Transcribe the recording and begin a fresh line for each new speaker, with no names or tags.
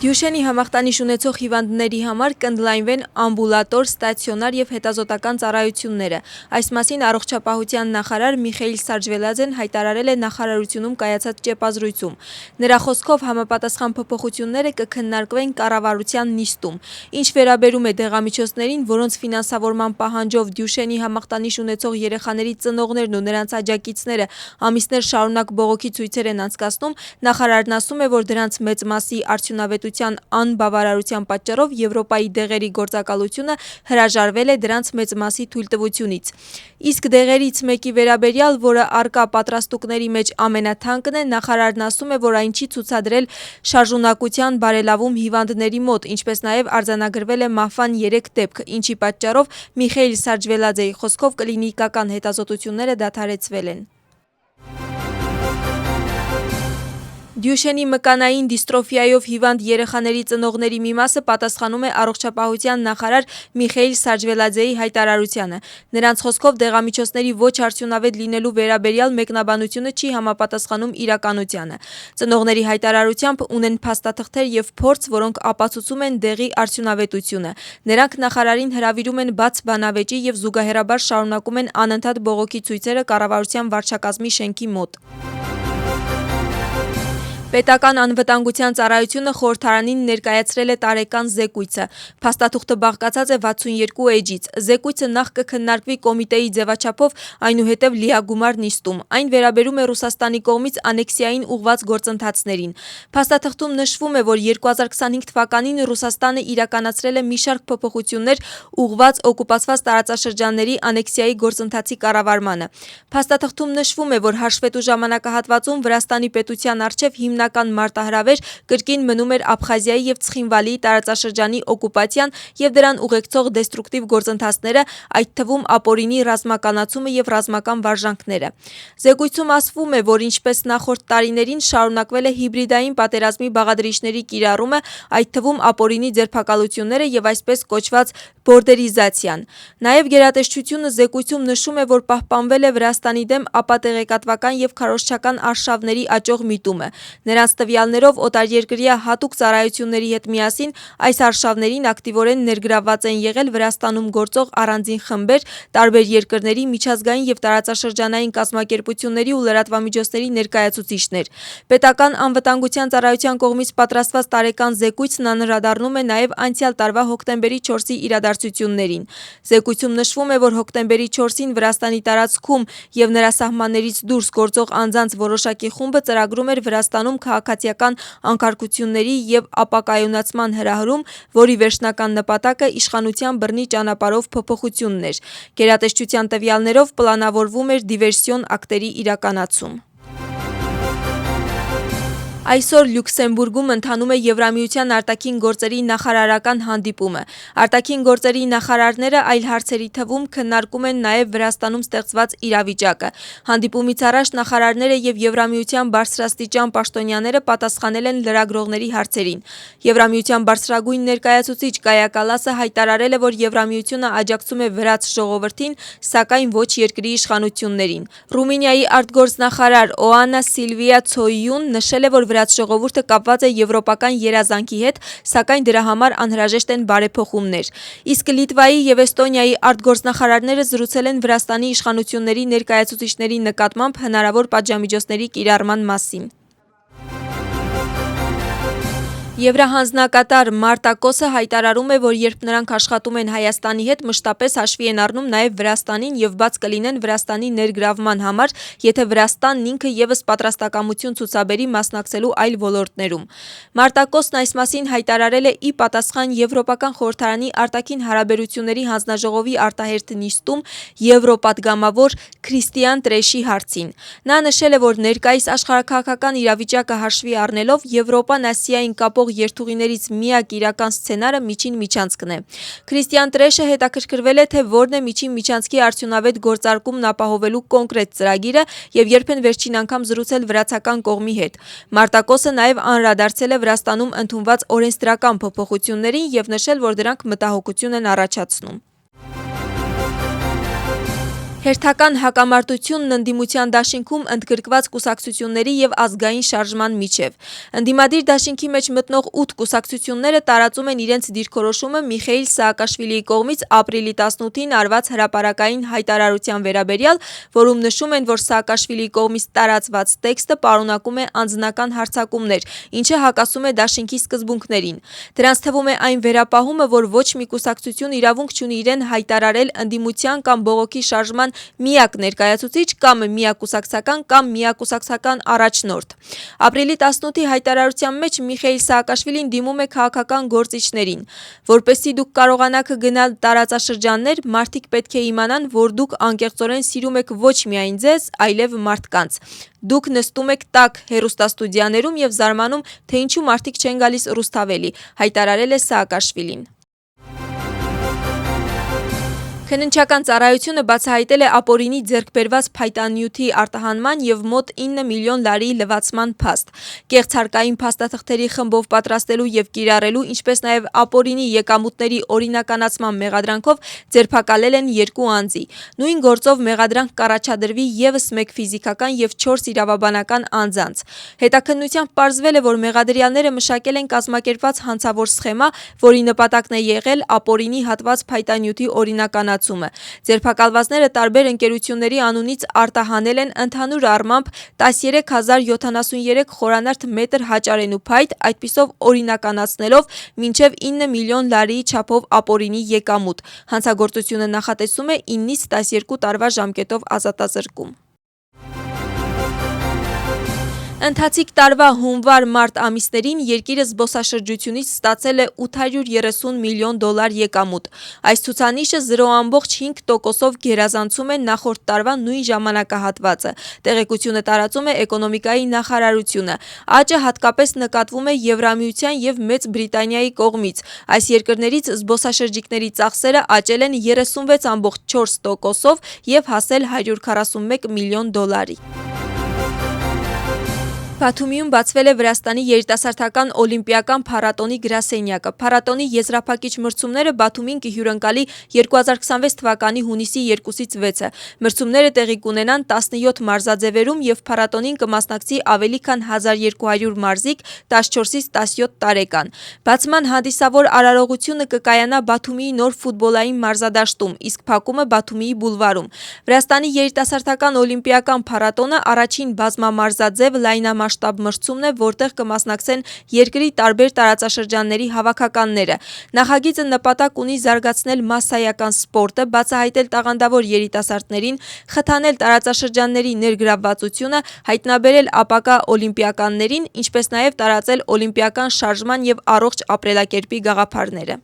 Դյուշենի համախտանիշ ունեցող հիվանդների համար կընդլայնվեն ամբուլատոր, ստացիոնար և հետազոտական ծառայությունները։ Այս մասին առողջապահության նախարար Միխեիլ Սաջվելաձեն հայտարարել է նախարարությունում կայացած ճեպազրույցում։ Նրա խոսքով համապատասխան փոփոխությունները կքննարկվեն կառավարության նիստում։ Ինչ վերաբերում է դեղամիջոցներին, որոնց ֆինանսավորման պահանջով Դյուշենի համախտանիշ ունեցող երեխաների ծնողներն ու նրանց աջակիցները ամիսներ շարունակ բողոքի ցույցեր են անցկացնում, նախարարն ասում է, որ դրանց մեծ մասի արդյունավետության անբավարարության պատճառով Եվրոպայի դեղերի գործակալությունը հրաժարվել է դրանց մեծ մասի թույլտվությունից։ Իսկ դեղերից մեկի վերաբերյալ, որը առկա պատրաստուկների մեջ ամենաթանկն է, նախարարն ասում է, որ այն չի ցուցադրել շարժունակության բարելավում հիվանդների մոտ, ինչպես նաև արձանագրվել է մահվան 3 դեպք, ինչի պատճառով Միխեիլ Սաջվելաձեի խոսքով կլինիկական հետազոտությունները դադարեցվել են։ Դյուշենի մկանային դիստրոֆիայով հիվանդ երեխաների ծնողների մի մասը պատասխանում է առողջապահության նախարար Միխեիլ Սաջվելաձեի հայտարարությանը։ Նրանց խոսքով դեղամիջոցների ոչ արդյունավետ լինելու վերաբերյալ մեկնաբանությունը չի համապատասխանում իրականությանը։ Ծնողների հայտարարությամբ ունեն փաստաթղթեր և փորձ, որոնք ապացուցում են դեղի արդյունավետությունը։ Նրանք նախարարին հրավիրում են բաց բանավեճի և զուգահեռաբար շարունակում են անընդհատ բողոքի ցույցերը կառավարության վարչակազմի շենքի մոտ։ Պետական անվտանգության ծառայությունը խորհրդարանին ներկայացրել է տարեկան զեկույցը։ Փաստաթուղթը բաղկացած է 62 էջից։ Զեկույցը նախ կքննարկվի կոմիտեի ձևաչափով, այնուհետև լիագումար նիստում։ Այն վերաբերում է Ռուսաստանի կողմից անեքսիային ուղղված գործընթացներին։ Փաստաթղթում նշվում է, որ 2025 թվականին Ռուսաստանը իրականացրել է մի շարք փոփոխություններ ուղղված օկուպացված տարածաշրջանների անեքսիայի գործընթացի կառավարմանը։ Փաստաթղթում նշվում է, որ հաշվետու ժամանակահատվածում Վրաստանի պետության առջև հիմնական մարտահրավեր կրկին մնում էր Աբխազիայի և Ցխինվալիի տարածաշրջանի օկուպացիան և դրան ուղեկցող դեստրուկտիվ գործընթացները, այդ թվում ապօրինի ռազմականացումը և ռազմական վարժանքները։ Զեկույցում ասվում է, որ ինչպես նախորդ տարիներին շարունակվել է հիբրիդային պատերազմի բաղադրիչների կիրառումը, այդ թվում ապօրինի ձերբակալությունները և այսպես կոչված բորդերիզացիան։ Նաև գերատեսչությունը զեկույցում նշում է, որ պահպանվել է Վրաստանի դեմ ապատեղեկատվական և քարոզչական արշավների աճող միտումը։ Նրանց տվյալներով օտարերկրյա հատուկ ծառայությունների հետ միասին այս արշավներին ակտիվորեն ներգրավված են եղել Վրաստանում գործող առանձին խմբեր, տարբեր երկրների միջազգային և տարածաշրջանային կազմակերպությունների ու լրատվամիջոցների ներկայացուցիչներ։ Պետական անվտանգության ծառայության կողմից պատրաստված տարեկան զեկույցն անդրադառնում է նաև անցյալ տարվա հոկտեմբերի 4-ի իրադարձություններին։ Զեկույցում նշվում է, որ հոկտեմբերի 4-ին Վրաստանի տարածքում և նրա սահմաններից դուրս գործող անձանց որոշակի խումբը ծրագրում էր Վրաստանում քաղաքացիական անկարգությունների և ապակայունացման հրահրում, որի վերջնական նպատակը իշխանության բռնի ճանապարհով փոփոխությունն էր։ Գերատեսչության տվյալներով պլանավորվում էր դիվերսիոն ակտերի իրականացում։ Այսօր Լյուքսեմբուրգում ընթանում է Եվրամիության արտաքին գործերի նախարարական հանդիպումը։ Արտաքին գործերի նախարարները այլ հարցերի թվում քննարկում են նաև Վրաստանում ստեղծված իրավիճակը։ Հանդիպումից առաջ նախարարները և Եվրամիության բարձրաստիճան պաշտոնյաները պատասխանել են լրագրողների հարցերին։ Եվրամիության բարձրագույն ներկայացուցիչ Կայա Կալասը հայտարարել է, որ Եվրամիությունը աջակցում է վրաց ժողովրդին, սակայն ոչ երկրի իշխանություններին։ Ռումինիայի արտգործնախարար Օանա Սիլվիա Ցոյուն նշել է, որ վրաց ժողովուրդը կապված է եվրոպական երազանքի հետ, սակայն դրա համար անհրաժեշտ են բարեփոխումներ։ Իսկ Լիտվայի և Էստոնիայի արտգործնախարարները զրուցել են Վրաստանի իշխանությունների ներկայացուցիչների նկատմամբ հնարավոր պատժամիջոցների կիրառման մասին։ Եվրահանձնակատար Մարտա Կոսը հայտարարում է, որ երբ նրանք աշխատում են Հայաստանի հետ, մշտապես հաշվի են առնում նաև Վրաստանին և բաց կլինեն Վրաստանի ներգրավման համար, եթե Վրաստանն ինքը ևս պատրաստակամություն ցուցաբերի մասնակցելու այլ ոլորտներում։ Մարտա Կոսն այս մասին հայտարարել է ի պատասխան Եվրոպական խորհրդարանի արտաքին հարաբերությունների հանձնաժողովի արտահերթ նիստում եվրոպադգամավոր Քրիստիան Տրեշի հարցին։ Նա նշել է, որ ներկայիս աշխարհաքաղաքական իրավիճակը հաշվի առնելով Եվրոպան Ասիային կապող երթուղիներից միակ իրական սցենարը միջին միջանցքն է։ Քրիստիան Տրեշը հետաքրքրվել է, թե որն է միջին միջանցքի արդյունավետ գործարկումն ապահովելու կոնկրետ ծրագիրը և երբ են վերջին անգամ զրուցել վրացական կողմի հետ։ Մարտա Կոսը նաև անդրադարձել է Վրաստանում ընդունված օրենսդրական փոփոխություններին և նշել, որ դրանք մտահոգություն են առաջացնում։ Հերթական հակամարտությունն ընդդիմության դաշինքում ընդգրկված կուսակցությունների եւ ազգային շարժման միջև։ Ընդդիմադիր դաշինքի մեջ մտնող 8 կուսակցությունները տարածում են իրենց դիրքորոշումը Միխեիլ Սաակաշվիլիի կողմից ապրիլի 18-ին արված հրապարակային հայտարարության վերաբերյալ, որում նշում են, որ Սաակաշվիլիի կողմից տարածված տեքստը պարունակում է անձնական հարձակումներ, ինչը հակասում է դաշինքի սկզբունքներին։ Դրանց թվում է այն վերապահումը, որ ոչ մի կուսակցություն իրավունք չունի իրեն հայտարարել ընդդիմության կամ բողոքի շարժման միակ ներկայացուցիչ կամ միակուսակցական կամ միակուսակցական առաջնորդ։ Ապրիլի 18-ի հայտարարության մեջ Միխեիլ Սաակաշվիլին դիմում է քաղաքական գործիչներին, որպեսզի դուք կարողանաք գնալ տարածաշրջաններ, մարդիկ պետք է իմանան, որ դուք անկեղծորեն սիրում եք ոչ միայն ձեզ, այլև մարդկանց։ Դուք նստում եք տաք հեռուստաստուդիաներում եւ զարմանում, թե ինչու մարդիկ չեն գալիս Ռուսթավելի, հայտարարել է Սաակաշվիլին։ Քննչական ծառայությունը բացահայտել է ապօրինի ձեռք բերված փայտանյութի արտահանման եւ մոտ 9 միլիոն լարի լվացման փաստ։ Կեղծ հարկային փաստաթղթերի խմբով պատրաստելու եւ կիրառելու, ինչպես նաեւ ապօրինի եկամուտների օրինականացման մեղադրանքով ձերբակալել են 2 անձի։ Նույն գործով մեղադրանք կառաջադրվի եւս 1 ֆիզիկական եւ 4 իրավաբանական անձանց։ Հետաքննությամբ պարզվել է, որ մեղադրյալները մշակել են կազմակերպված հանցավոր սխեմա, որի նպատակն է եղել ապօրինի հատված փայտանյութի օրինականացումը։ Ձերբակալվածները տարբեր ընկերությունների անունից արտահանել են ընդհանուր առմամբ 13073 խորանարդ մետր հաճարենու փայտ, այդպիսով օրինականացնելով մինչև 9 միլիոն լարիի չափով ապօրինի եկամուտ։ Հանցագործությունը նախատեսում է 9-ից 12 տարվա ժամկետով ազատազրկում։ Ընթացիկ տարվա հունվար-մարտ ամիսներին երկիրը զբոսաշրջությունից ստացել է 830 միլիոն դոլար եկամուտ։ Այս ցուցանիշը 0.5%-ով գերազանցում է նախորդ տարվա նույն ժամանակահատվածը, տեղեկությունը տարածում է էկոնոմիկայի նախարարությունը։ Աճը հատկապես նկատվում է Եվրամիության եւ Մեծ Բրիտանիայի կողմից։ Այս երկրներից զբոսաշրջիկների ծախսերը աճել են 36.4%-ով եւ հասել 141 միլիոն դոլարի։ Բաթումիում բացվել է Վրաստանի երիտասարդական օլիմպիական փառատոնի գրասենյակը։ Փառատոնի եզրափակիչ մրցումները Բաթումին կհյուրընկալի 2026 թվականի հունիսի 2-ից 6-ը։ Մրցումները տեղի կունենան 17 մարզաձևերում եւ փառատոնին կմասնակցի ավելի քան 1200 մարզիկ 14-ից 17 տարեկան։ Բացման հանդիսավոր արարողությունը կկայանա Բաթումիի նոր ֆուտբոլային մարզադաշտում, իսկ փակումը Բաթումիի բուլվարում։ Վրաստանի երիտասարդական օլիմպիական փառատոնը առաջին բազմամարզաձև լայնամասշտաբ մրցումն է, որտեղ կմասնակցեն երկրի տարբեր տարածաշրջանների հավաքականները։ Նախագիծը նպատակ ունի զարգացնել մասսայական սպորտը, բացահայտել տաղանդավոր երիտասարդներին, խթանել տարածաշրջանների ներգրավվածությունը, հայտնաբերել ապագա օլիմպիականներին, ինչպես նաև տարածել օլիմպիական շարժման եւ առողջ ապրելակերպի գաղափարները։